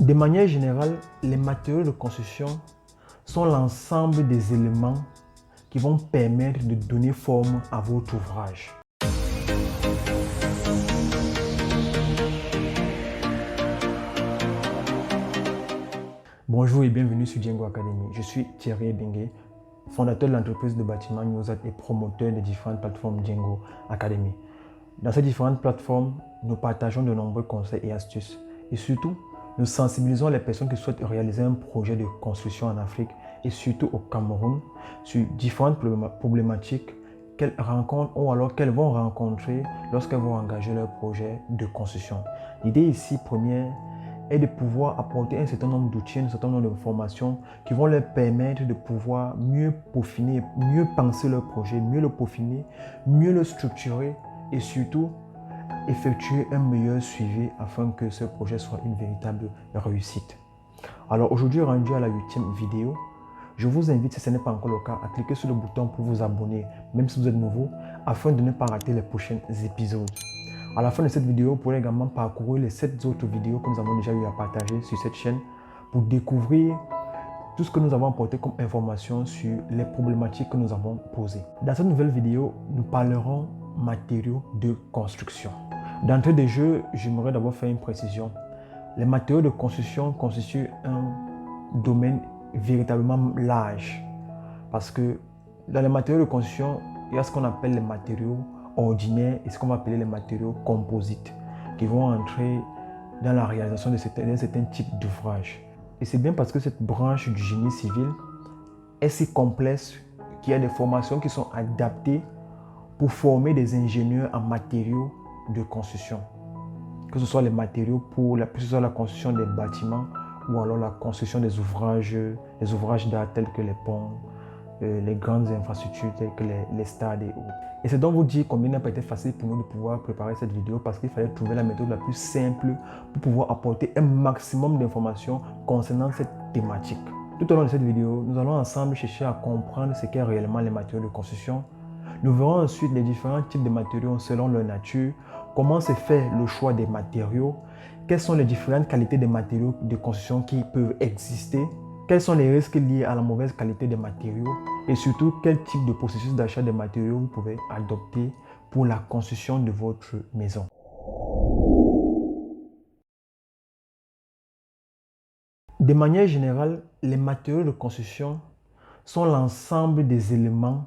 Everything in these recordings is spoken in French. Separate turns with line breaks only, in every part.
De manière générale, les matériaux de construction sont l'ensemble des éléments qui vont permettre de donner forme à votre ouvrage. Bonjour et bienvenue sur Djengo Academy. Je suis Thierry Bengue, fondateur de l'entreprise de bâtiment Newsat et promoteur des différentes plateformes Djengo Academy. Dans ces différentes plateformes, nous partageons de nombreux conseils et astuces. Et surtout, nous sensibilisons les personnes qui souhaitent réaliser un projet de construction en Afrique et surtout au Cameroun sur différentes problématiques qu'elles rencontrent ou alors qu'elles vont rencontrer lorsqu'elles vont engager leur projet de construction. L'idée ici première est de pouvoir apporter un certain nombre d'outils, un certain nombre d'informations qui vont leur permettre de pouvoir mieux peaufiner, mieux penser leur projet, mieux le peaufiner, mieux le structurer et surtout effectuer un meilleur suivi afin que ce projet soit une véritable réussite. Alors aujourd'hui, rendu à la 8e vidéo, je vous invite, si ce n'est pas encore le cas, à cliquer sur le bouton pour vous abonner, même si vous êtes nouveau, afin de ne pas rater les prochains épisodes. À la fin de cette vidéo, vous pourrez également parcourir les 7 autres vidéos que nous avons déjà eu à partager sur cette chaîne pour découvrir tout ce que nous avons apporté comme information sur les problématiques que nous avons posées. Dans cette nouvelle vidéo, nous parlerons matériaux de construction. D'entrée de jeu, j'aimerais d'abord faire une précision. Les matériaux de construction constituent un domaine véritablement large parce que dans les matériaux de construction, il y a ce qu'on appelle les matériaux ordinaires et ce qu'on va appeler les matériaux composites qui vont entrer dans la réalisation de certains types d'ouvrages. Et c'est bien parce que cette branche du génie civil est si complexe qu'il y a des formations qui sont adaptées pour former des ingénieurs en matériaux de construction. Que ce soit les matériaux pour la construction des bâtiments ou alors la construction des ouvrages d'art tels que les ponts, les grandes infrastructures telles que les stades et autres. Et c'est donc vous dire combien il n'a pas été facile pour nous de pouvoir préparer cette vidéo parce qu'il fallait trouver la méthode la plus simple pour pouvoir apporter un maximum d'informations concernant cette thématique. Tout au long de cette vidéo, nous allons ensemble chercher à comprendre ce qu'est réellement les matériaux de construction. Nous verrons ensuite les différents types de matériaux selon leur nature, comment se fait le choix des matériaux, quelles sont les différentes qualités des matériaux de construction qui peuvent exister, quels sont les risques liés à la mauvaise qualité des matériaux et surtout quel type de processus d'achat des matériaux vous pouvez adopter pour la construction de votre maison. De manière générale, les matériaux de construction sont l'ensemble des éléments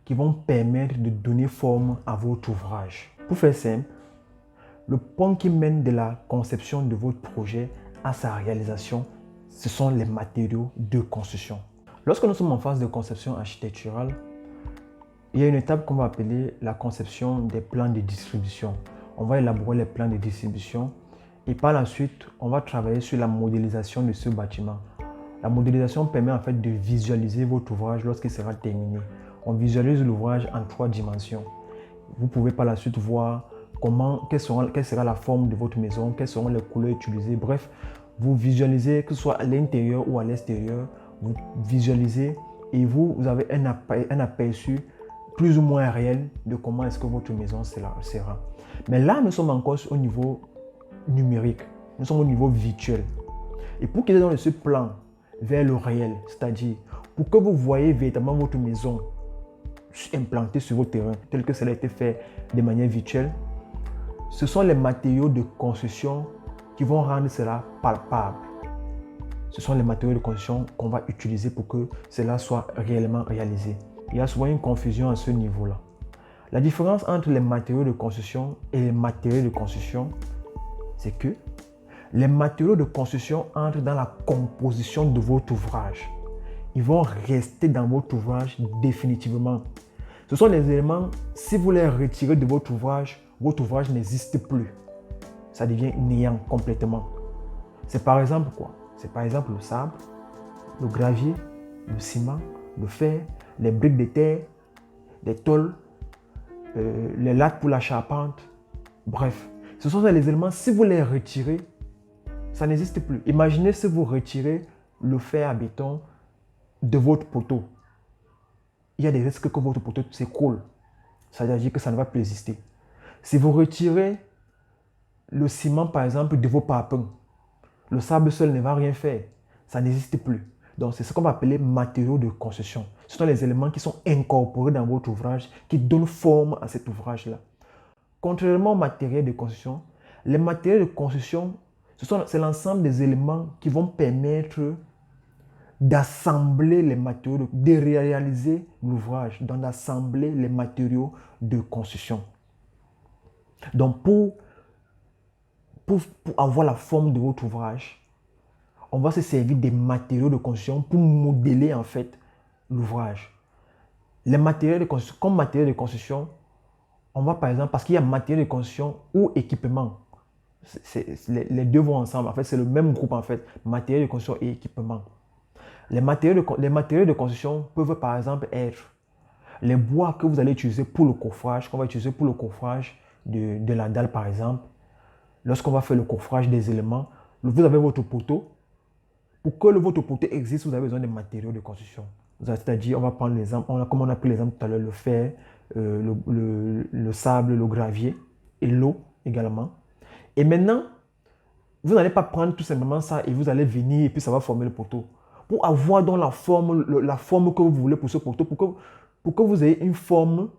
qui vont permettre de donner forme à votre ouvrage. Pour faire simple, le point qui mène de la conception de votre projet à sa réalisation, ce sont les matériaux de construction. Lorsque nous sommes en phase de conception architecturale, il y a une étape qu'on va appeler la conception des plans de distribution. On va élaborer les plans de distribution et par la suite, on va travailler sur la modélisation de ce bâtiment. La modélisation permet en fait de visualiser votre ouvrage lorsqu'il sera terminé. On visualise l'ouvrage en 3 dimensions. Vous pouvez par la suite voir quelle sera la forme de votre maison, quelles seront les couleurs utilisées. Bref, vous visualisez que ce soit à l'intérieur ou à l'extérieur, vous visualisez et vous avez un aperçu plus ou moins réel de comment est-ce que votre maison sera. Mais là, nous sommes encore au niveau numérique, nous sommes au niveau virtuel. Et pour qu'il y ait dans ce plan vers le réel, c'est-à-dire pour que vous voyez véritablement votre maison implantée sur votre terrain, tel que cela a été fait de manière virtuelle, ce sont les matériaux de construction qui vont rendre cela palpable. Ce sont les matériaux de construction qu'on va utiliser pour que cela soit réellement réalisé. Il y a souvent une confusion à ce niveau-là. La différence entre les matériaux de construction et les matériaux de construction, c'est que les matériaux de construction entrent dans la composition de votre ouvrage. Ils vont rester dans votre ouvrage définitivement. Ce sont les éléments, si vous les retirez de votre ouvrage n'existe plus. Ça devient néant complètement. C'est par exemple quoi? C'est par exemple le sable, le gravier, le ciment, le fer, les briques de terre, les tôles, les lattes pour la charpente. Bref, ce sont les éléments, si vous les retirez, ça n'existe plus. Imaginez si vous retirez le fer à béton de votre poteau. Il y a des risques que votre poteau s'écroule. Ça veut dire que ça ne va plus exister. Si vous retirez le ciment, par exemple, de vos parpaings, Le sable seul ne va rien faire. Ça n'existe plus. Donc, c'est ce qu'on va appeler matériaux de construction. Ce sont les éléments qui sont incorporés dans votre ouvrage, qui donnent forme à cet ouvrage-là. Contrairement aux matériels de construction, les matériels de construction, c'est l'ensemble des éléments qui vont permettre d'assembler les matériaux, de réaliser l'ouvrage, donc d'assembler les matériaux de construction. Donc, pour avoir la forme de votre ouvrage, on va se servir des matériaux de construction pour modeler en fait l'ouvrage. Les matériaux de construction, comme matériaux de construction, on va par exemple, parce qu'il y a matériaux de construction ou équipement. Les deux vont ensemble. En fait, c'est le même groupe en fait, matériaux de construction et équipement. Les matériaux de construction peuvent par exemple être les bois que vous allez utiliser pour le coffrage, qu'on va utiliser pour le coffrage de la dalle par exemple. Lorsqu'on va faire le coffrage des éléments, vous avez votre poteau. Pour que votre poteau existe, vous avez besoin de matériaux de construction. C'est-à-dire, on va prendre l'exemple, comme on a pris l'exemple tout à l'heure, le fer, le sable, le gravier et l'eau également. Et maintenant, vous n'allez pas prendre tout simplement ça et vous allez venir et puis ça va former le poteau. Pour avoir donc la forme que vous voulez pour ce poteau, pour que vous ayez une forme,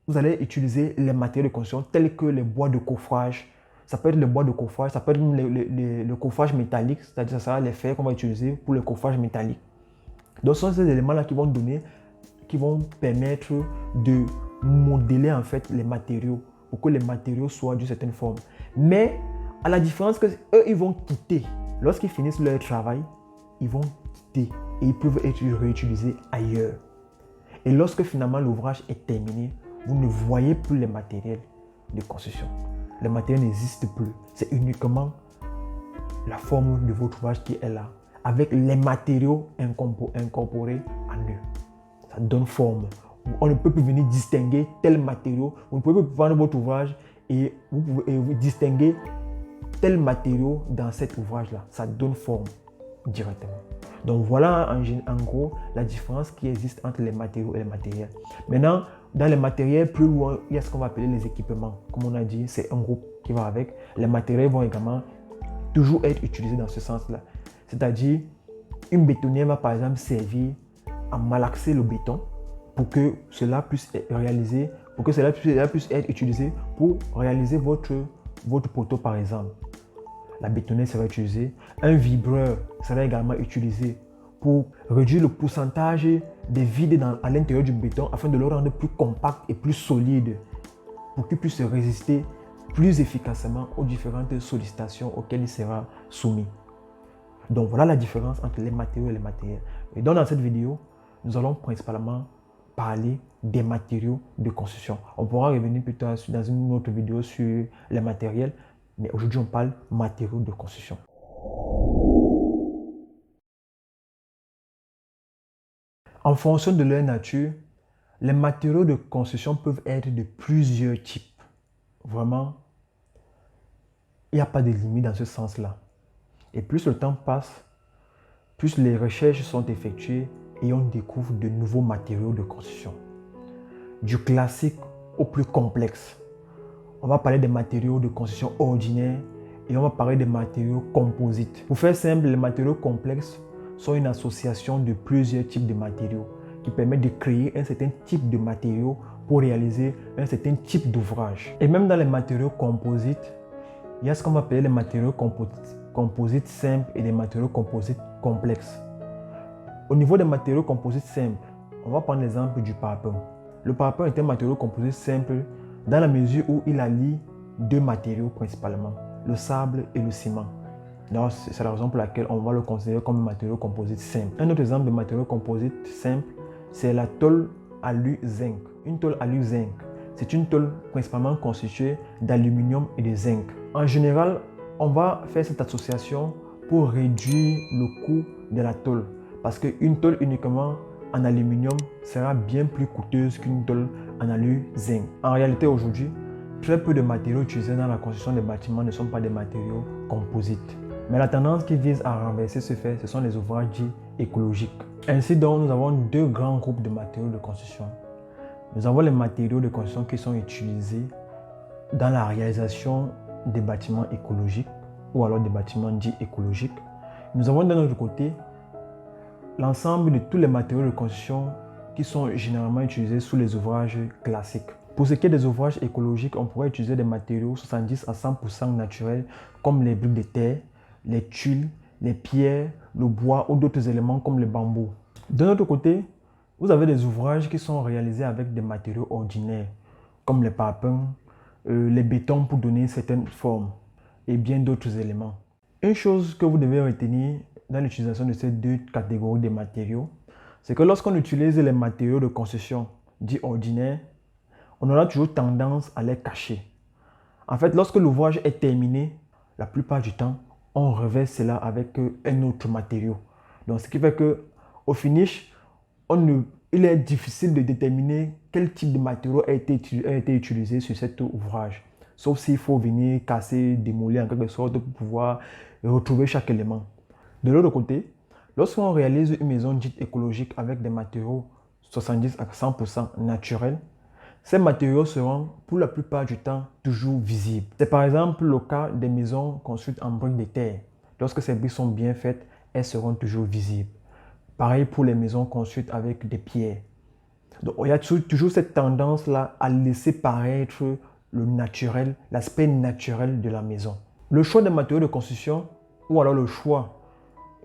vous allez utiliser les matériaux de construction tels que les bois de coffrage. Ça peut être le bois de coffrage, ça peut être le coffrage métallique, c'est-à-dire ça sera les fers qu'on va utiliser pour le coffrage métallique. Donc ce sont ces éléments-là qui vont permettre de modeler en fait les matériaux pour que les matériaux soient d'une certaine forme. Mais à la différence que eux, ils vont quitter. Lorsqu'ils finissent leur travail, ils vont quitter et ils peuvent être réutilisés ailleurs. Et lorsque finalement l'ouvrage est terminé, vous ne voyez plus les matériels de construction. Les matériels n'existent plus. C'est uniquement la forme de votre ouvrage qui est là, avec les matériaux incorporés en eux. Ça donne forme. On ne peut plus venir distinguer tel matériau. Vous ne pouvez plus prendre votre ouvrage et vous distinguer tel matériau dans cet ouvrage-là. Ça donne forme directement. Donc voilà en gros la différence qui existe entre les matériaux et les matériels. Maintenant, dans les matériels plus loin, il y a ce qu'on va appeler les équipements. Comme on a dit, c'est un groupe qui va avec. Les matériels vont également toujours être utilisés dans ce sens-là. C'est-à-dire, une bétonnière va par exemple servir à malaxer le béton pour que cela puisse être réalisé, pour que cela puisse être utilisé pour réaliser votre poteau par exemple. La bétonnière sera utilisée. Un vibreur sera également utilisé pour réduire le pourcentage de vide à l'intérieur du béton afin de le rendre plus compact et plus solide pour qu'il puisse résister plus efficacement aux différentes sollicitations auxquelles il sera soumis. Donc voilà la différence entre les matériaux et les matériels. Et donc dans cette vidéo, nous allons principalement parler des matériaux de construction. On pourra revenir plus tard dans une autre vidéo sur les matériels, mais aujourd'hui on parle matériaux de construction. En fonction de leur nature, les matériaux de construction peuvent être de plusieurs types. Vraiment, il n'y a pas de limite dans ce sens-là. Et plus le temps passe, plus les recherches sont effectuées et on découvre de nouveaux matériaux de construction. Du classique au plus complexe. On va parler des matériaux de construction ordinaires et on va parler des matériaux composites. Pour faire simple, les matériaux complexes sont une association de plusieurs types de matériaux qui permettent de créer un certain type de matériaux pour réaliser un certain type d'ouvrage. Et même dans les matériaux composites, il y a ce qu'on va appeler les matériaux composites simples et les matériaux composites complexes. Au niveau des matériaux composites simples, on va prendre l'exemple du parpaing. Le parpaing est un matériau composite simple dans la mesure où il allie deux matériaux principalement, le sable et le ciment. C'est la raison pour laquelle on va le considérer comme un matériau composite simple. Un autre exemple de matériau composite simple, c'est la tôle alu-zinc. Une tôle alu-zinc, c'est une tôle principalement constituée d'aluminium et de zinc. En général, on va faire cette association pour réduire le coût de la tôle. Parce qu'une tôle uniquement en aluminium sera bien plus coûteuse qu'une tôle en alu-zinc. En réalité, aujourd'hui, très peu de matériaux utilisés dans la construction des bâtiments ne sont pas des matériaux composites. Mais la tendance qui vise à renverser ce fait, ce sont les ouvrages dits écologiques. Ainsi donc, nous avons deux grands groupes de matériaux de construction. Nous avons les matériaux de construction qui sont utilisés dans la réalisation des bâtiments écologiques ou alors des bâtiments dits écologiques. Nous avons d'un autre côté l'ensemble de tous les matériaux de construction qui sont généralement utilisés sous les ouvrages classiques. Pour ce qui est des ouvrages écologiques, on pourrait utiliser des matériaux 70 à 100% naturels comme les briques de terre, les tuiles, les pierres, le bois ou d'autres éléments comme le bambou. De l'autre côté, vous avez des ouvrages qui sont réalisés avec des matériaux ordinaires comme les parpaings, les bétons pour donner certaines formes et bien d'autres éléments. Une chose que vous devez retenir dans l'utilisation de ces deux catégories de matériaux, c'est que lorsqu'on utilise les matériaux de construction dits ordinaires, on aura toujours tendance à les cacher. En fait, lorsque l'ouvrage est terminé, la plupart du temps, on revêt cela avec un autre matériau. Donc, ce qui fait qu'au finish, il est difficile de déterminer quel type de matériau a été utilisé sur cet ouvrage. Sauf s'il faut venir casser, démolir en quelque sorte pour pouvoir retrouver chaque élément. De l'autre côté, lorsqu'on réalise une maison dite écologique avec des matériaux 70 à 100% naturels, ces matériaux seront pour la plupart du temps toujours visibles. C'est par exemple le cas des maisons construites en briques de terre. Lorsque ces briques sont bien faites, elles seront toujours visibles. Pareil pour les maisons construites avec des pierres. Donc, il y a toujours cette tendance-là à laisser paraître le naturel, l'aspect naturel de la maison. Le choix des matériaux de construction ou alors le choix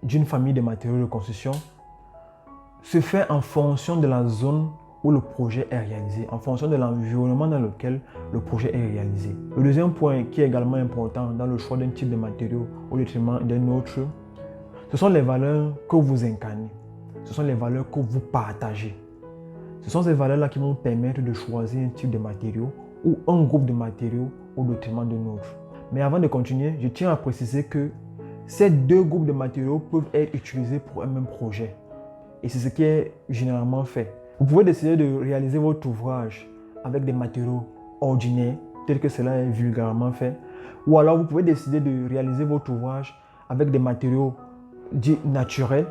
d'une famille de matériaux de construction se fait en fonction de la zone où le projet est réalisé, en fonction de l'environnement dans lequel le projet est réalisé. Le deuxième point qui est également important dans le choix d'un type de matériau au détriment d'un autre, ce sont les valeurs que vous incarnez. Ce sont les valeurs que vous partagez. Ce sont ces valeurs-là qui vont permettre de choisir un type de matériau ou un groupe de matériaux au détriment d'un autre. Mais avant de continuer, je tiens à préciser que ces deux groupes de matériaux peuvent être utilisés pour un même projet. Et c'est ce qui est généralement fait. Vous pouvez décider de réaliser votre ouvrage avec des matériaux ordinaires, tels que cela est vulgairement fait. Ou alors vous pouvez décider de réaliser votre ouvrage avec des matériaux dits naturels.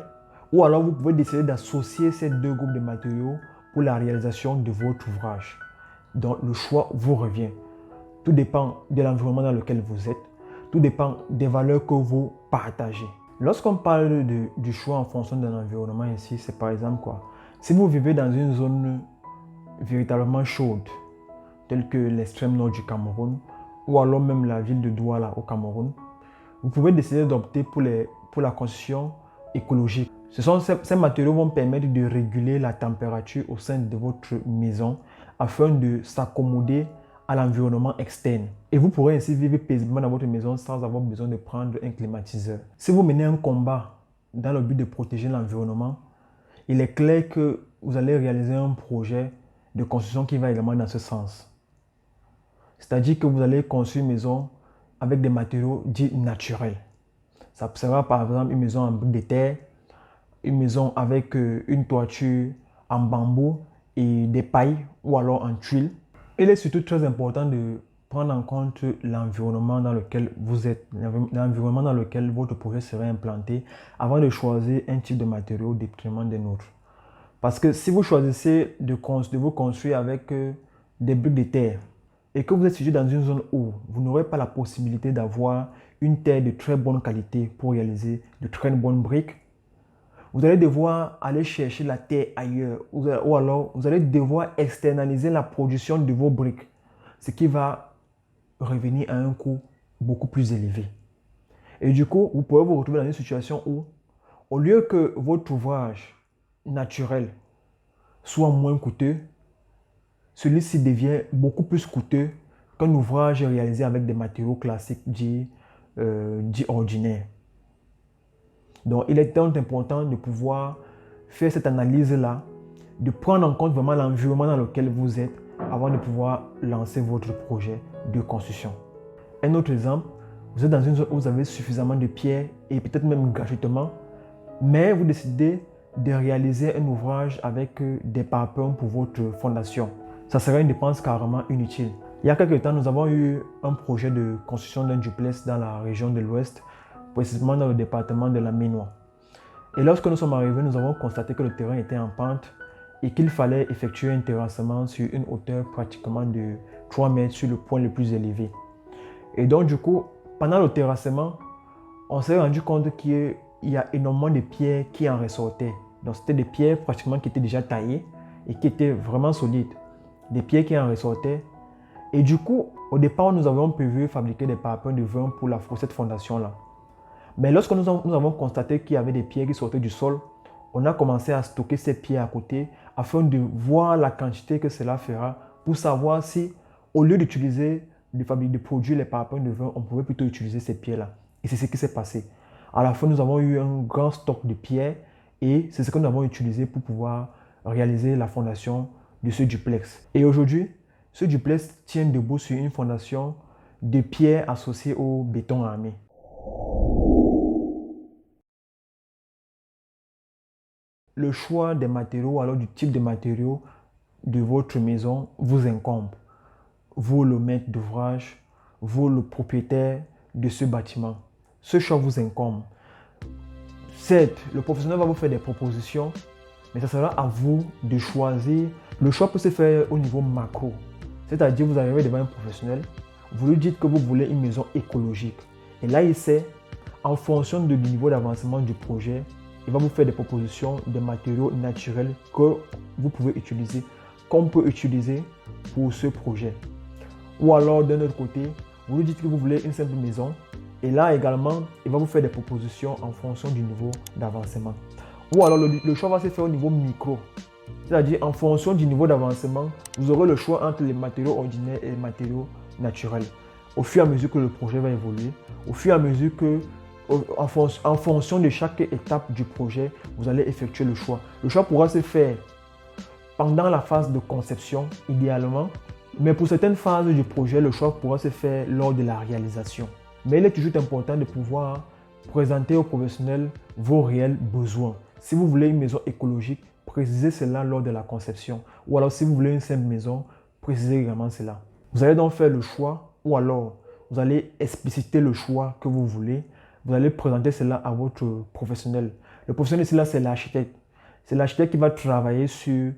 Ou alors vous pouvez décider d'associer ces deux groupes de matériaux pour la réalisation de votre ouvrage. Donc le choix vous revient. Tout dépend de l'environnement dans lequel vous êtes. Tout dépend des valeurs que vous partagez. Lorsqu'on parle du choix en fonction de l'environnement ici, c'est par exemple quoi? Si vous vivez dans une zone véritablement chaude, telle que l'extrême nord du Cameroun, ou alors même la ville de Douala au Cameroun, vous pouvez décider d'opter pour la construction écologique. Ces matériaux vont permettre de réguler la température au sein de votre maison afin de s'accommoder à l'environnement externe. Et vous pourrez ainsi vivre paisiblement dans votre maison sans avoir besoin de prendre un climatiseur. Si vous menez un combat dans le but de protéger l'environnement, il est clair que vous allez réaliser un projet de construction qui va également dans ce sens. C'est-à-dire que vous allez construire une maison avec des matériaux dits naturels. Ça sera par exemple une maison en briques de terre, une maison avec une toiture en bambou et des pailles ou alors en tuiles. Il est surtout très important de prendre en compte l'environnement dans lequel vous êtes, l'environnement dans lequel votre projet sera implanté avant de choisir un type de matériau au détriment d'un autre. Parce que si vous choisissez de vous construire avec des briques de terre et que vous êtes situé dans une zone où vous n'aurez pas la possibilité d'avoir une terre de très bonne qualité pour réaliser de très bonnes briques, vous allez devoir aller chercher la terre ailleurs ou alors vous allez devoir externaliser la production de vos briques, ce qui va revenir à un coût beaucoup plus élevé. Et du coup, vous pouvez vous retrouver dans une situation où, au lieu que votre ouvrage naturel soit moins coûteux, celui-ci devient beaucoup plus coûteux qu'un ouvrage réalisé avec des matériaux classiques dits ordinaires. Donc, il est donc important de pouvoir faire cette analyse-là, de prendre en compte vraiment l'environnement dans lequel vous êtes avant de pouvoir lancer votre projet de construction. Un autre exemple, vous êtes dans une zone où vous avez suffisamment de pierres et peut-être même gratuitement, mais vous décidez de réaliser un ouvrage avec des parpaings pour votre fondation. Ça serait une dépense carrément inutile. Il y a quelques temps, nous avons eu un projet de construction d'un duplex dans la région de l'Ouest, précisément dans le département de la Ménois. Et lorsque nous sommes arrivés, nous avons constaté que le terrain était en pente et qu'il fallait effectuer un terrassement sur une hauteur pratiquement de 3 mètres sur le point le plus élevé. Et donc du coup, pendant le terrassement, on s'est rendu compte qu'il y a énormément de pierres qui en ressortaient. Donc c'était des pierres pratiquement qui étaient déjà taillées et qui étaient vraiment solides. Des pierres qui en ressortaient. Et du coup, au départ, nous avions prévu fabriquer des parpaings de vin pour cette fondation-là. Mais lorsque nous avons constaté qu'il y avait des pierres qui sortaient du sol, on a commencé à stocker ces pierres à côté afin de voir la quantité que cela fera pour savoir si, au lieu de produire les parpaings de vin, on pouvait plutôt utiliser ces pierres-là. Et c'est ce qui s'est passé. À la fin, nous avons eu un grand stock de pierres et c'est ce que nous avons utilisé pour pouvoir réaliser la fondation de ce duplex. Et aujourd'hui, ce duplex tient debout sur une fondation de pierres associées au béton armé. Le choix des matériaux ou alors du type de matériaux de votre maison vous incombe. Vous, le maître d'ouvrage, vous, le propriétaire de ce bâtiment. Ce choix vous incombe. Certes, le professionnel va vous faire des propositions, mais ça sera à vous de choisir. Le choix peut se faire au niveau macro. C'est-à-dire, vous arrivez devant un professionnel, vous lui dites que vous voulez une maison écologique. Et là, il sait, en fonction du niveau d'avancement du projet, il va vous faire des propositions de matériaux naturels que vous pouvez utiliser, qu'on peut utiliser pour ce projet. Ou alors, d'un autre côté, vous lui dites que vous voulez une simple maison. Et là également, il va vous faire des propositions en fonction du niveau d'avancement. Ou alors, le choix va se faire au niveau micro. C'est-à-dire, en fonction du niveau d'avancement, vous aurez le choix entre les matériaux ordinaires et les matériaux naturels. Au fur et à mesure que le projet va évoluer, au fur et à mesure que, en fonction de chaque étape du projet, vous allez effectuer le choix. Le choix pourra se faire pendant la phase de conception, idéalement. Mais pour certaines phases du projet, le choix pourra se faire lors de la réalisation. Mais il est toujours important de pouvoir présenter aux professionnels vos réels besoins. Si vous voulez une maison écologique, précisez cela lors de la conception. Ou alors si vous voulez une simple maison, précisez également cela. Vous allez donc faire le choix ou alors vous allez expliciter le choix que vous voulez. Vous allez présenter cela à votre professionnel. Le professionnel, c'est là, c'est l'architecte. C'est l'architecte qui va travailler sur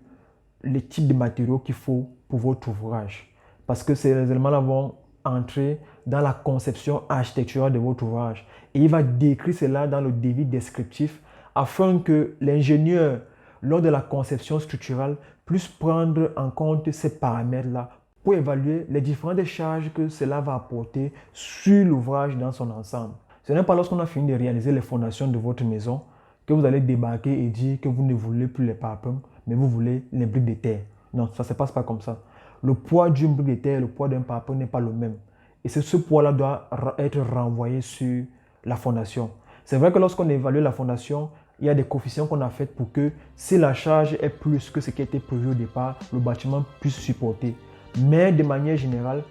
les types de matériaux qu'il faut pour votre ouvrage. Parce que ces éléments-là vont entrer dans la conception architecturale de votre ouvrage. Et il va décrire cela dans le devis descriptif afin que l'ingénieur, lors de la conception structurale, puisse prendre en compte ces paramètres-là pour évaluer les différentes charges que cela va apporter sur l'ouvrage dans son ensemble. Ce n'est pas lorsqu'on a fini de réaliser les fondations de votre maison que vous allez débarquer et dire que vous ne voulez plus les parpaings, mais vous voulez les briques de terre. Non, ça ne se passe pas comme ça. Le poids d'une brique de terre et le poids d'un parpaing n'est pas le même. Et ce poids-là doit être renvoyé sur la fondation. C'est vrai que lorsqu'on évalue la fondation, il y a des coefficients qu'on a faits pour que si la charge est plus que ce qui était prévu au départ, le bâtiment puisse supporter. Mais de manière générale,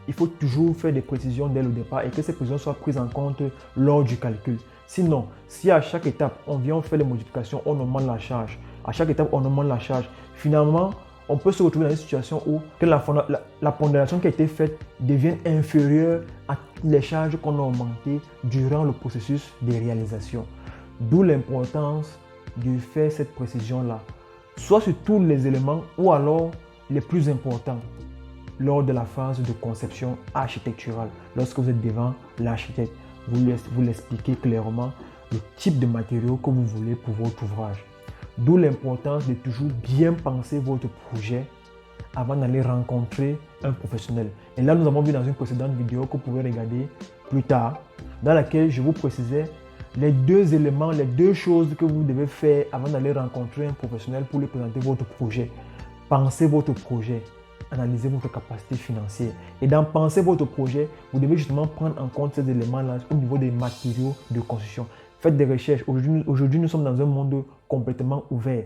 il faut toujours faire des précisions dès le départ et que ces précisions soient prises en compte lors du calcul. Sinon, si à chaque étape, on vient faire des modifications, on augmente la charge. À chaque étape, on augmente la charge. Finalement, on peut se retrouver dans une situation où la pondération qui a été faite devient inférieure à les charges qu'on a augmentées durant le processus de réalisation. D'où l'importance de faire cette précision-là, soit sur tous les éléments ou alors les plus importants lors de la phase de conception architecturale. Lorsque vous êtes devant l'architecte, vous l'expliquez clairement le type de matériaux que vous voulez pour votre ouvrage. D'où l'importance de toujours bien penser votre projet avant d'aller rencontrer un professionnel. Et là, nous avons vu dans une précédente vidéo que vous pouvez regarder plus tard, dans laquelle je vous précisais les deux éléments, les deux choses que vous devez faire avant d'aller rencontrer un professionnel pour lui présenter votre projet. Pensez votre projet, analysez votre capacité financière. Et dans penser votre projet, vous devez justement prendre en compte ces éléments-là au niveau des matériaux de construction. Faites des recherches. Aujourd'hui, nous sommes dans un monde complètement ouvert.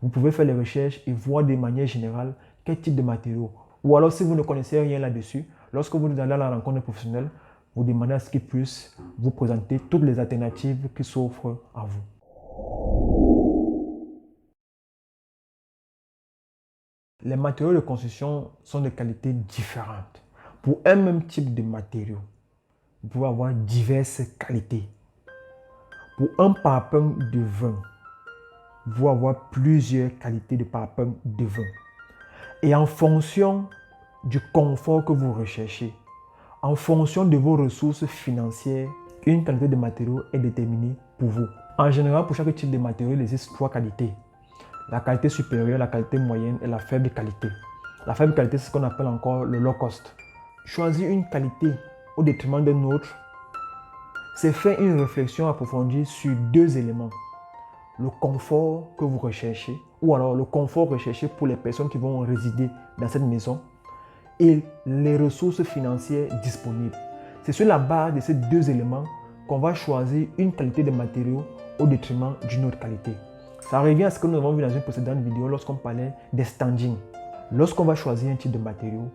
Vous pouvez faire les recherches et voir de manière générale quel type de matériaux. Ou alors, si vous ne connaissez rien là-dessus, lorsque vous allez à la rencontre professionnelle, vous demandez à ce qu'il puisse vous présenter toutes les alternatives qui s'offrent à vous. Les matériaux de construction sont de qualités différentes. Pour un même type de matériaux, vous pouvez avoir diverses qualités. Pour un parpaing de vin, vous pouvez avoir plusieurs qualités de parpaing de vin. Et en fonction du confort que vous recherchez, en fonction de vos ressources financières, une qualité de matériau est déterminée pour vous. En général, pour chaque type de matériau, il existe 3 qualités. La qualité supérieure, la qualité moyenne et la faible qualité. La faible qualité, c'est ce qu'on appelle encore le low cost. Choisir une qualité au détriment d'une autre, c'est faire une réflexion approfondie sur 2 éléments. Le confort que vous recherchez, ou alors le confort recherché pour les personnes qui vont résider dans cette maison, et les ressources financières disponibles. C'est sur la base de ces 2 éléments qu'on va choisir une qualité de matériaux au détriment d'une autre qualité. Ça revient à ce que nous avons vu dans une précédente vidéo lorsqu'on parlait des standings. Lorsqu'on va choisir un type de matériau,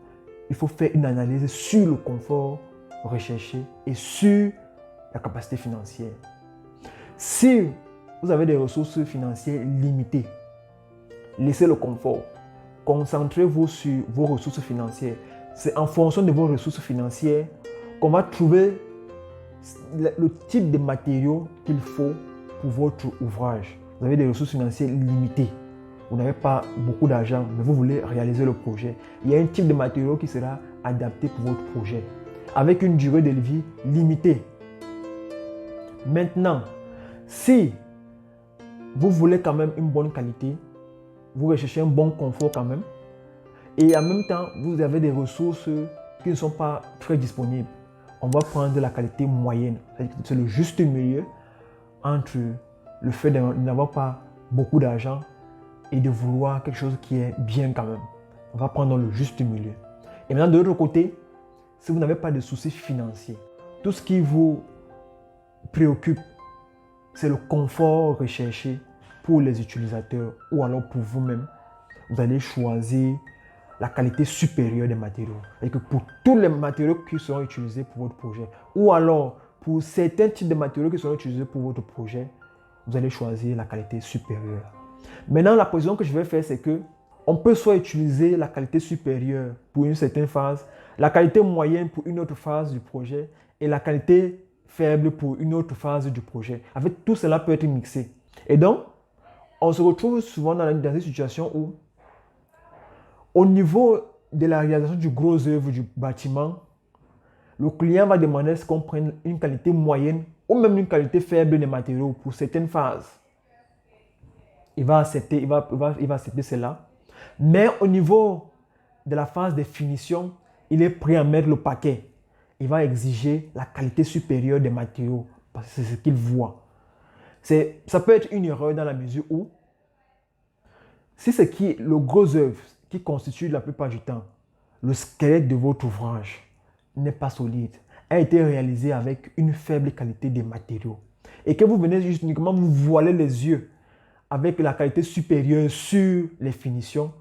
il faut faire une analyse sur le confort recherché et sur la capacité financière. Si vous avez des ressources financières limitées, laissez le confort. Concentrez-vous sur vos ressources financières. C'est en fonction de vos ressources financières qu'on va trouver le type de matériaux qu'il faut pour votre ouvrage. Vous avez des ressources financières limitées. Vous n'avez pas beaucoup d'argent, mais vous voulez réaliser le projet. Il y a un type de matériau qui sera adapté pour votre projet, avec une durée de vie limitée. Maintenant, si vous voulez quand même une bonne qualité, vous recherchez un bon confort quand même, et en même temps, vous avez des ressources qui ne sont pas très disponibles, on va prendre la qualité moyenne. C'est le juste milieu entre le fait de n'avoir pas beaucoup d'argent et de vouloir quelque chose qui est bien quand même. On va prendre le juste milieu. Et maintenant, de l'autre côté, si vous n'avez pas de soucis financiers, tout ce qui vous préoccupe, c'est le confort recherché pour les utilisateurs ou alors pour vous-même, vous allez choisir la qualité supérieure des matériaux. Et que pour tous les matériaux qui seront utilisés pour votre projet, ou alors pour certains types de matériaux qui seront utilisés pour votre projet, vous allez choisir la qualité supérieure. Maintenant, la position que je vais faire, c'est que on peut soit utiliser la qualité supérieure pour une certaine phase, la qualité moyenne pour une autre phase du projet et la qualité faible pour une autre phase du projet. En fait, tout cela peut être mixé. Et donc, on se retrouve souvent dans une situation où, au niveau de la réalisation du gros œuvre du bâtiment, le client va demander à ce qu'on prenne une qualité moyenne ou même une qualité faible des matériaux pour certaines phases. Il va accepter cela. Mais au niveau de la phase de finition, il est prêt à mettre le paquet. Il va exiger la qualité supérieure des matériaux parce que c'est ce qu'il voit. Ça peut être une erreur dans la mesure où, si c'est le gros œuvre qui constitue la plupart du temps le squelette de votre ouvrage n'est pas solide, a été réalisé avec une faible qualité des matériaux et que vous venez juste uniquement vous voiler les yeux avec la qualité supérieure sur les finitions,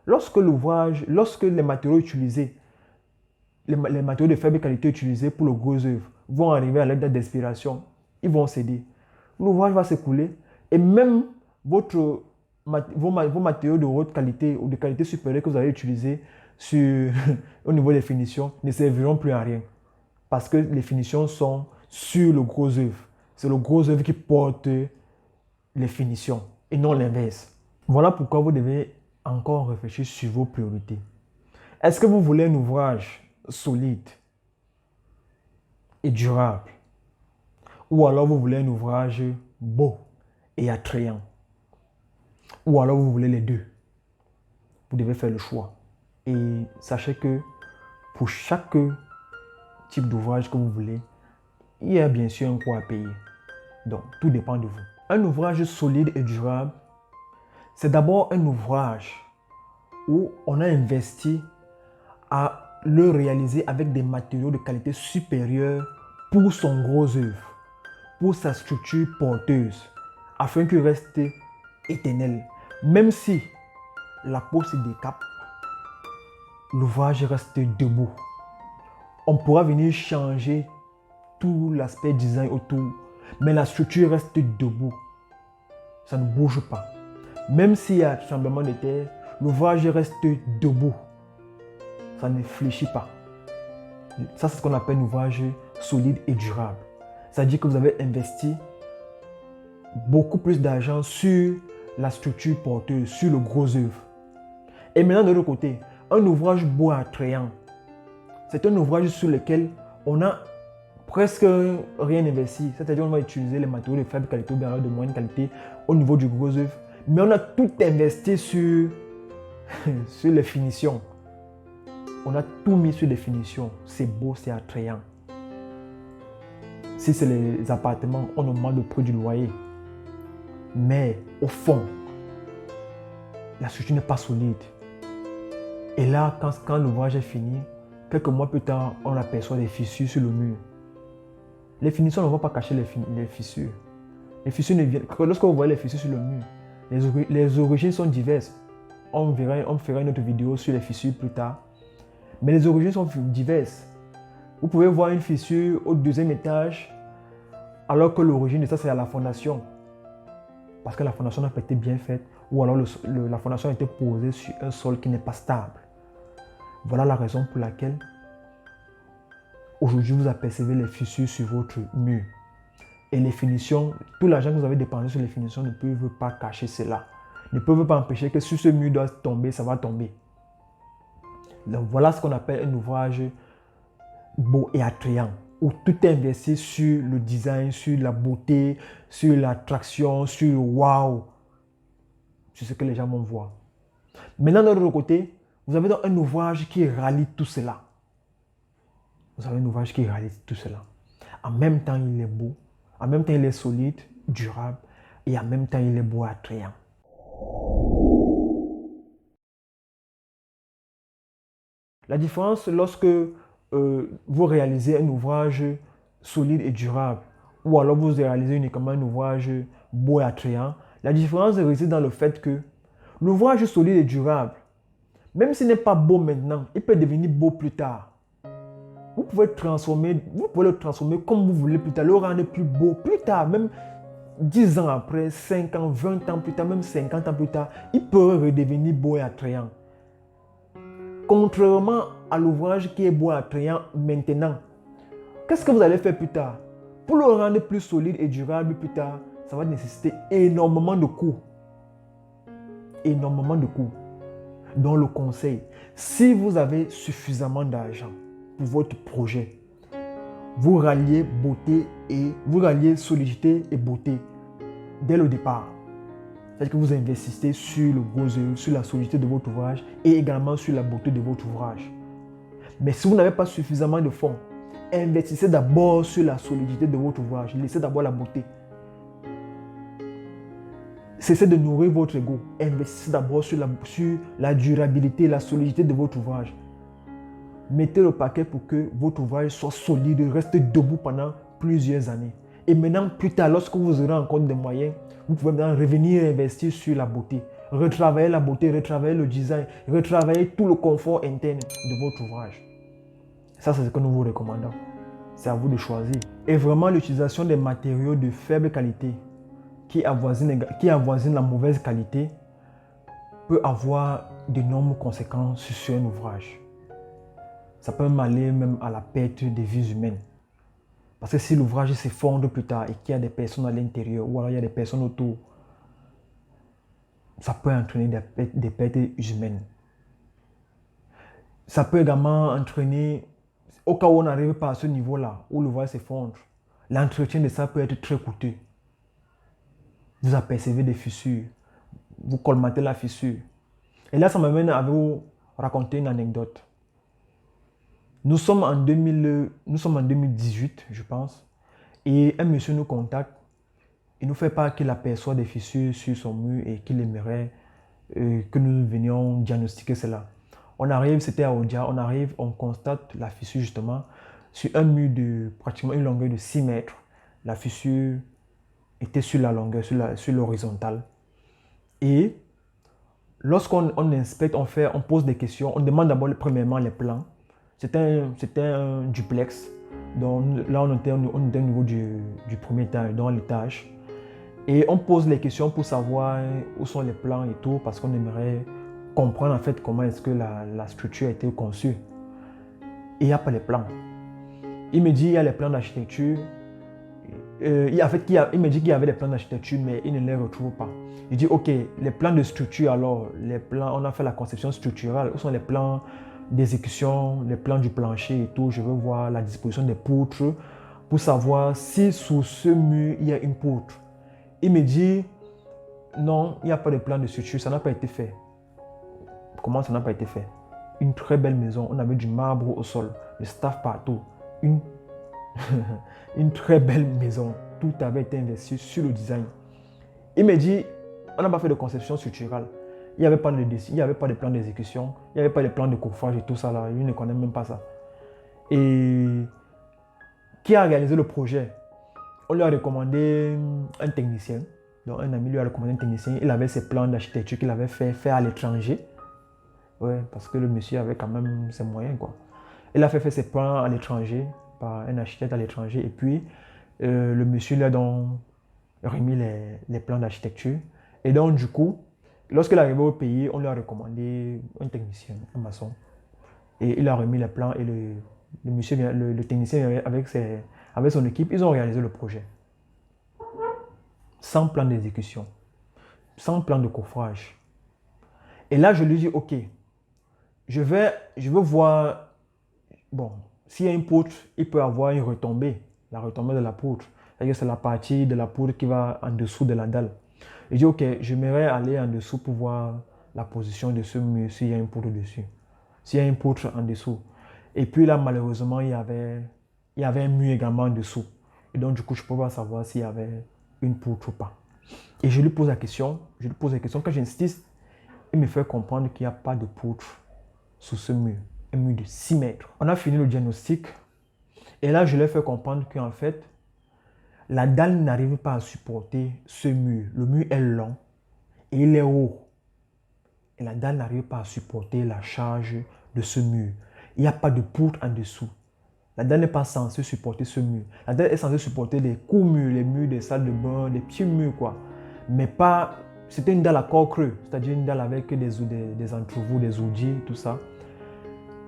lorsque les matériaux utilisés, les matériaux de faible qualité utilisés pour le gros œuvre vont arriver à l'aide d'expiration, ils vont céder. L'ouvrage va s'écouler et même vos matériaux de haute qualité ou de qualité supérieure que vous avez utilisés au niveau des finitions ne serviront plus à rien parce que les finitions sont sur le gros œuvre. C'est le gros œuvre qui porte les finitions et non l'inverse. Voilà pourquoi vous devez encore réfléchir sur vos priorités. Est-ce que vous voulez un ouvrage solide et durable? Ou alors vous voulez un ouvrage beau et attrayant? Ou alors vous voulez les deux? Vous devez faire le choix. Et sachez que pour chaque type d'ouvrage que vous voulez, il y a bien sûr un coût à payer. Donc, tout dépend de vous. Un ouvrage solide et durable, c'est d'abord un ouvrage où on a investi à le réaliser avec des matériaux de qualité supérieure pour son gros œuvre, pour sa structure porteuse, afin qu'il reste éternel. Même si la peau se décape, l'ouvrage reste debout. On pourra venir changer tout l'aspect design autour, mais la structure reste debout. Ça ne bouge pas. Même s'il y a tremblement de terre, l'ouvrage reste debout. Ça ne fléchit pas. Ça, c'est ce qu'on appelle un ouvrage solide et durable. C'est-à-dire que vous avez investi beaucoup plus d'argent sur la structure porteuse, sur le gros œuvre. Et maintenant, de l'autre côté, un ouvrage beau et attrayant, c'est un ouvrage sur lequel on a presque rien investi. C'est-à-dire on va utiliser les matériaux de faible qualité ou bien de moyenne qualité au niveau du gros œuvre. Mais on a tout investi sur, sur les finitions. On a tout mis sur les finitions. C'est beau, c'est attrayant. Si c'est les appartements, on augmente le prix du loyer. Mais au fond, la structure n'est pas solide. Et là, quand l'ouvrage est fini, quelques mois plus tard, on aperçoit des fissures sur le mur. Les finitions ne vont pas cacher les fissures. Les fissures ne viennent. Lorsque vous voyez les fissures sur le mur, les origines sont diverses. On fera une autre vidéo sur les fissures plus tard. Mais les origines sont diverses. Vous pouvez voir une fissure au deuxième étage, alors que l'origine de ça, c'est à la fondation. Parce que la fondation n'a pas été bien faite, ou alors la fondation a été posée sur un sol qui n'est pas stable. Voilà la raison pour laquelle aujourd'hui vous apercevez les fissures sur votre mur. Et les finitions, tout l'argent que vous avez dépensé sur les finitions ne peuvent pas cacher cela. Ne peuvent pas empêcher que si ce mur doit tomber, ça va tomber. Donc voilà ce qu'on appelle un ouvrage beau et attrayant, où tout est investi sur le design, sur la beauté, sur l'attraction, sur le wow, sur ce que les gens vont voir. Maintenant, de l'autre côté, vous avez donc un ouvrage qui rallie tout cela. Vous avez un ouvrage qui rallie tout cela. En même temps, il est beau, en même temps, il est solide, durable, et en même temps, il est beau et attrayant. La différence lorsque vous réalisez un ouvrage solide et durable, ou alors vous réalisez uniquement un ouvrage beau et attrayant, la différence réside dans le fait que l'ouvrage solide et durable, même s'il n'est pas beau maintenant, il peut devenir beau plus tard. Vous pouvez le transformer comme vous voulez plus tard, le rendre plus beau plus tard, même 10 ans après, 5 ans, 20 ans plus tard, même 50 ans plus tard, il peut redevenir beau et attrayant. Contrairement à l'ouvrage qui est beau et attrayant maintenant, qu'est-ce que vous allez faire plus tard? Pour le rendre plus solide et durable plus tard, ça va nécessiter énormément de coûts. Énormément de coûts. Donc le conseil, si vous avez suffisamment d'argent pour votre projet, vous ralliez solidité et beauté dès le départ. C'est-à-dire que vous investissez sur le gros œuvre, sur la solidité de votre ouvrage et également sur la beauté de votre ouvrage. Mais si vous n'avez pas suffisamment de fonds, investissez d'abord sur la solidité de votre ouvrage. Laissez d'abord la beauté. Cessez de nourrir votre ego. Investissez d'abord sur la durabilité et la solidité de votre ouvrage. Mettez le paquet pour que votre ouvrage soit solide, reste debout pendant plusieurs années. Et maintenant, plus tard, lorsque vous aurez encore des moyens, vous pouvez maintenant revenir investir sur la beauté. Retravailler la beauté, retravailler le design, retravailler tout le confort interne de votre ouvrage. Ça, c'est ce que nous vous recommandons. C'est à vous de choisir. Et vraiment, l'utilisation des matériaux de faible qualité qui avoisinent la mauvaise qualité peut avoir d'énormes conséquences sur un ouvrage. Ça peut même aller à la perte des vies humaines. Parce que si l'ouvrage s'effondre plus tard et qu'il y a des personnes à l'intérieur ou alors il y a des personnes autour, ça peut entraîner des pertes humaines. Ça peut également entraîner, au cas où on n'arrive pas à ce niveau-là, où l'ouvrage s'effondre, l'entretien de ça peut être très coûteux. Vous apercevez des fissures, vous colmatez la fissure. Et là, ça m'amène à vous raconter une anecdote. Nous sommes en 2018, je pense, et un monsieur nous contacte. Il nous fait part qu'il aperçoit des fissures sur son mur et qu'il aimerait que nous venions diagnostiquer cela. On arrive, c'était à Odia, on constate la fissure justement sur un mur de pratiquement une longueur de 6 mètres. La fissure était sur la longueur, sur l'horizontale. Et lorsqu'on inspecte, on pose des questions, on demande d'abord premièrement les plans. C'était un duplex. Donc là, on était au niveau du premier étage, dans l'étage. Et on pose les questions pour savoir où sont les plans et tout, parce qu'on aimerait comprendre en fait comment est-ce que la structure a été conçue. Et il n'y a pas les plans. Il me dit il y a les plans d'architecture. Il me dit qu'il y avait des plans d'architecture, mais il ne les retrouve pas. Il dit ok, les plans de structure alors, les plans, on a fait la conception structurelle. Où sont les plans d'exécution, les plans du plancher et tout? Je veux voir la disposition des poutres pour savoir si sous ce mur, il y a une poutre. Il me dit, non, il n'y a pas de plan de structure, ça n'a pas été fait. Comment ça n'a pas été fait? Une très belle maison, on avait du marbre au sol, le staff partout. Une très belle maison, tout avait été investi sur le design. Il me dit, on n'a pas fait de conception structurale. Il n'y avait pas de dessin, il n'y avait pas de plan d'exécution, il n'y avait pas de plan de coffrage et tout ça là. Il ne connaît même pas ça. Et qui a réalisé le projet? On lui a recommandé un technicien. Donc un ami lui a recommandé un technicien. Il avait ses plans d'architecture qu'il avait fait à l'étranger. Ouais, parce que le monsieur avait quand même ses moyens, quoi. Il a fait ses plans à l'étranger par un architecte à l'étranger. Et puis, le monsieur lui a donc remis les plans d'architecture. Et donc, du coup, lorsqu'il est arrivé au pays, on lui a recommandé un technicien, un maçon. Et il a remis les plans et le technicien avec son équipe, ils ont réalisé le projet. Sans plan d'exécution, sans plan de coffrage. Et là, je lui dis, OK, je veux voir, bon, s'il y a une poutre, il peut avoir une retombée, la retombée de la poutre. C'est-à-dire que c'est la partie de la poutre qui va en dessous de la dalle. Je dis, OK, j'aimerais aller en dessous pour voir la position de ce mur, s'il y a une poutre dessus. S'il y a une poutre en dessous. Et puis là, malheureusement, il y avait un mur également en dessous. Et donc, du coup, je ne pouvais pas savoir s'il y avait une poutre ou pas. Et je lui pose la question. Quand j'insiste, il me fait comprendre qu'il n'y a pas de poutre sous ce mur. Un mur de 6 mètres. On a fini le diagnostic. Et là, je lui ai fait comprendre qu'en fait, la dalle n'arrive pas à supporter ce mur. Le mur est long et il est haut. Et la dalle n'arrive pas à supporter la charge de ce mur. Il n'y a pas de poutre en dessous. La dalle n'est pas censée supporter ce mur. La dalle est censée supporter les coups murs, les murs des salles de bain, les petits murs, quoi. Mais pas... C'était une dalle à corps creux, c'est-à-dire une dalle avec des entrevous, des outils, tout ça.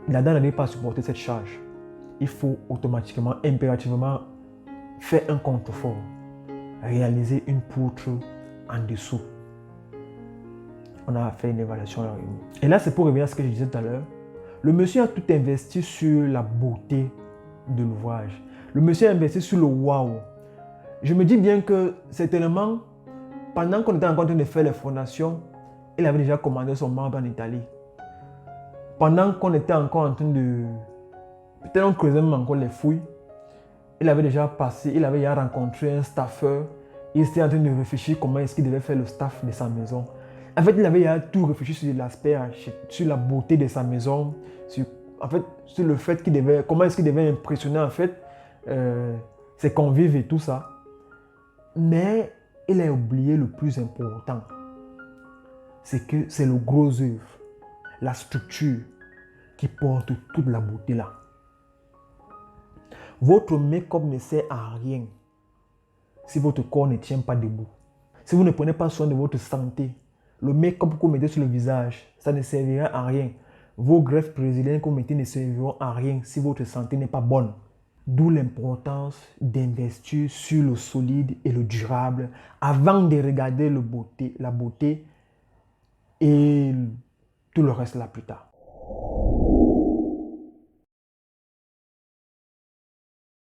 La dalle n'arrive pas à supporter cette charge. Il faut automatiquement, impérativement, faire un contrefort. Réaliser une poutre en dessous. On a fait une évaluation à la réunion. Et là, c'est pour revenir à ce que je disais tout à l'heure. Le monsieur a tout investi sur la beauté de l'ouvrage. Le monsieur a investi sur le waouh. Je me dis bien que certainement, pendant qu'on était en train de faire les fondations, il avait déjà commandé son marbre en Italie. Pendant qu'on était encore en train de... Peut-être on creusait même encore les fouilles. Il avait déjà rencontré un staffeur. Il était en train de réfléchir comment est-ce qu'il devait faire le staff de sa maison. En fait, il avait tout réfléchi sur l'aspect, sur la beauté de sa maison, sur le fait comment est-ce qu'il devait impressionner en fait ses convives et tout ça. Mais il a oublié le plus important. C'est que c'est le gros œuvre, la structure qui porte toute la beauté là. Votre make-up ne sert à rien si votre corps ne tient pas debout. Si vous ne prenez pas soin de votre santé, le make-up que vous mettez sur le visage, ça ne servira à rien. Vos greffes brésiliennes que vous mettez ne serviront à rien si votre santé n'est pas bonne. D'où l'importance d'investir sur le solide et le durable avant de regarder la beauté et tout le reste là plus tard.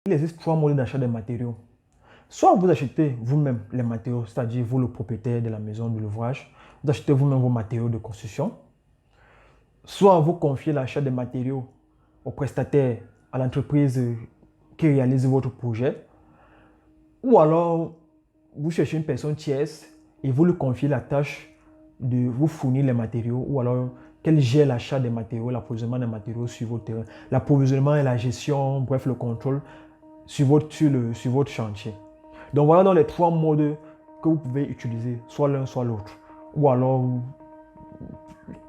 Il existe 3 modes d'achat des matériaux. Soit vous achetez vous-même les matériaux, c'est-à-dire vous le propriétaire de la maison, de l'ouvrage, vous achetez vous-même vos matériaux de construction. Soit vous confiez l'achat des matériaux au prestataire, à l'entreprise qui réalise votre projet. Ou alors, vous cherchez une personne tierce et vous lui confiez la tâche de vous fournir les matériaux ou alors qu'elle gère l'achat des matériaux, l'approvisionnement des matériaux sur votre terrain. L'approvisionnement et la gestion, bref, le contrôle sur votre chantier. Donc voilà dans les 3 modes que vous pouvez utiliser, soit l'un, soit l'autre. Ou alors,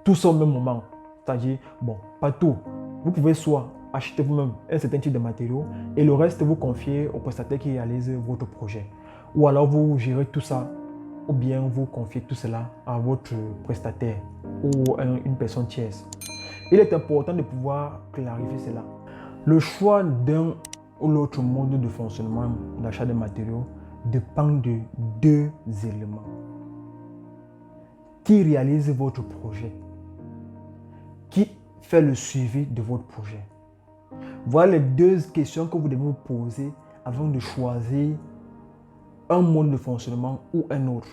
tout ça au même moment. C'est-à-dire, bon, pas tout. Vous pouvez soit acheter vous-même un certain type de matériaux et le reste vous confier au prestataire qui réalise votre projet. Ou alors vous gérez tout ça ou bien vous confiez tout cela à votre prestataire ou une personne tierce. Il est important de pouvoir clarifier cela. Le choix d'un ou l'autre mode de fonctionnement d'achat de matériaux dépend de 2 éléments. Qui réalise votre projet? Qui fait le suivi de votre projet? Voilà les 2 questions que vous devez vous poser avant de choisir un mode de fonctionnement ou un autre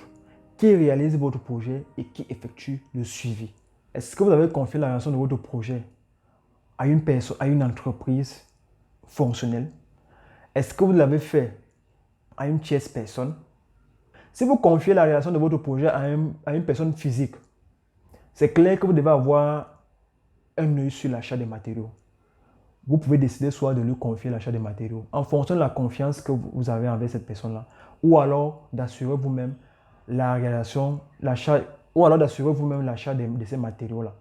qui réalise votre projet et qui effectue le suivi. Est-ce que vous avez confié la réalisation de votre projet à une personne, à une entreprise fonctionnelle? Est-ce que vous l'avez fait à une tierce personne? Si vous confiez la réalisation de votre projet à une personne physique, c'est clair que vous devez avoir un œil sur l'achat des matériaux. Vous pouvez décider soit de lui confier l'achat des matériaux en fonction de la confiance que vous avez envers cette personne-là, ou alors d'assurer vous-même la réalisation, l'achat, ou alors d'assurer vous-même l'achat de ces matériaux-là.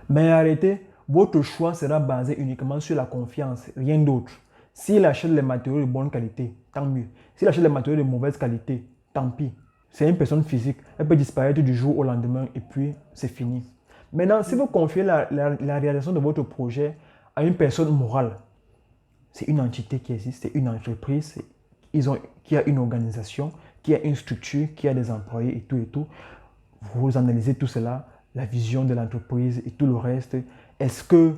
Mais en réalité, votre choix sera basé uniquement sur la confiance, rien d'autre. S'il achète les matériaux de bonne qualité, tant mieux. S'il achète les matériaux de mauvaise qualité, tant pis. C'est une personne physique, elle peut disparaître du jour au lendemain et puis c'est fini. Maintenant, si vous confiez la réalisation de votre projet à une personne morale, c'est une entité qui existe, c'est une entreprise, qui a une organisation, qui a une structure, qui a des employés et tout. Vous analysez tout cela, la vision de l'entreprise et tout le reste. Est-ce que,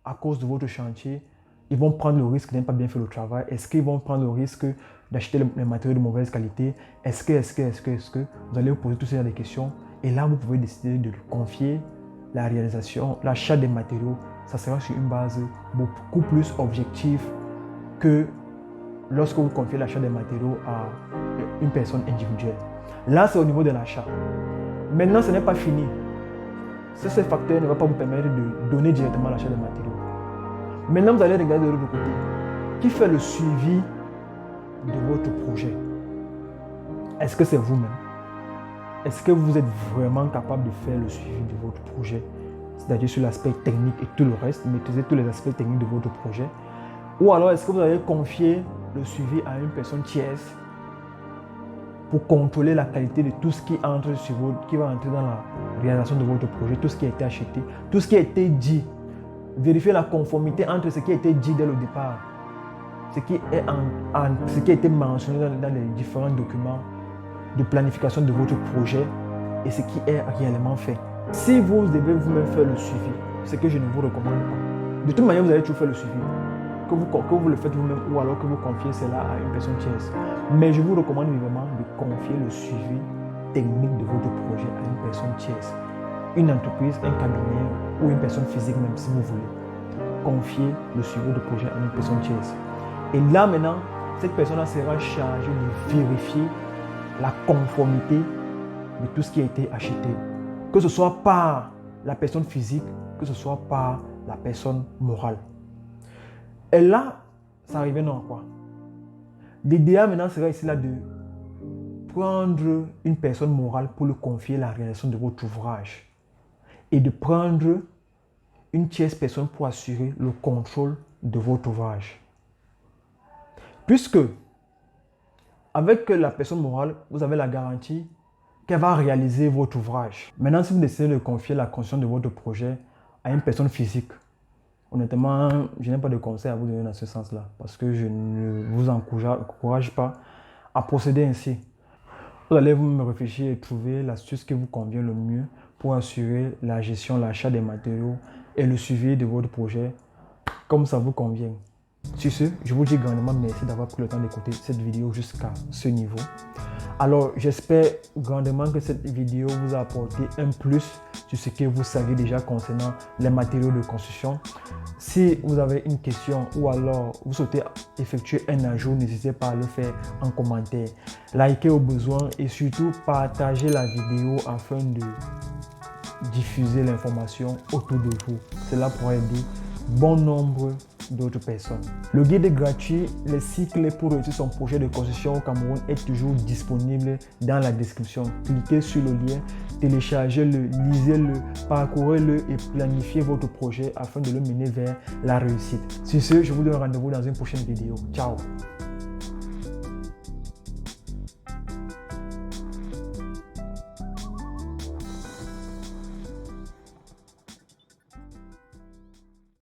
à cause de votre chantier, ils vont prendre le risque de ne pas bien faire le travail? Est-ce qu'ils vont prendre le risque d'acheter les matériaux de mauvaise qualité? Est-ce que vous allez vous poser toutes ces questions? Et là, vous pouvez décider de confier la réalisation, l'achat des matériaux. Ça sera sur une base beaucoup plus objective que lorsque vous confiez l'achat des matériaux à une personne individuelle. Là, c'est au niveau de l'achat. Maintenant, ce n'est pas fini. Ce facteur ne va pas vous permettre de donner directement l'achat des matériaux. Maintenant, vous allez regarder de l'autre côté. Qui fait le suivi de votre projet? Est-ce que c'est vous-même? Est-ce que vous êtes vraiment capable de faire le suivi de votre projet? C'est-à-dire sur l'aspect technique et tout le reste, maîtriser tous les aspects techniques de votre projet. Ou alors, est-ce que vous allez confier le suivi à une personne tierce pour contrôler la qualité de tout ce qui va entrer dans la réalisation de votre projet, tout ce qui a été acheté, tout ce qui a été dit. Vérifier la conformité entre ce qui a été dit dès le départ, ce qui a été mentionné dans les différents documents de planification de votre projet et ce qui est réellement fait. Si vous devez vous-même faire le suivi, ce que je ne vous recommande pas. De toute manière, vous allez toujours faire le suivi. Que vous le faites vous-même ou alors que vous confiez cela à une personne tierce. Mais je vous recommande vivement de confier le suivi technique de votre projet à une personne tierce. Une entreprise, un cabinet ou une personne physique même si vous voulez. Confier le suivi de projet à une personne tierce. Et là maintenant, cette personne-là sera chargée de vérifier la conformité de tout ce qui a été acheté. Que ce soit par la personne physique, que ce soit par la personne morale. Et là, ça revient à quoi? L'idéal maintenant serait ici là de prendre une personne morale pour lui confier la réalisation de votre ouvrage et de prendre une tierce personne pour assurer le contrôle de votre ouvrage. Puisque avec la personne morale, vous avez la garantie qu'elle va réaliser votre ouvrage. Maintenant, si vous décidez de confier la construction de votre projet à une personne physique, honnêtement, je n'ai pas de conseil à vous donner dans ce sens-là parce que je ne vous encourage pas à procéder ainsi. Vous allez vous réfléchir et trouver l'astuce qui vous convient le mieux pour assurer la gestion, l'achat des matériaux et le suivi de votre projet comme ça vous convient. Sur ce, je vous dis grandement merci d'avoir pris le temps d'écouter cette vidéo jusqu'à ce niveau. Alors, j'espère grandement que cette vidéo vous a apporté un plus sur ce que vous savez déjà concernant les matériaux de construction. Si vous avez une question ou alors vous souhaitez effectuer un ajout, n'hésitez pas à le faire en commentaire. Likez au besoin et surtout partagez la vidéo afin de diffuser l'information autour de vous. Cela pourrait aider bon nombre d'autres personnes. Le guide est gratuit, les 6 clés pour réussir son projet de construction au Cameroun est toujours disponible dans la description. Cliquez sur le lien, téléchargez-le, lisez-le, parcourez-le et planifiez votre projet afin de le mener vers la réussite. Sur ce, je vous donne rendez-vous dans une prochaine vidéo. Ciao!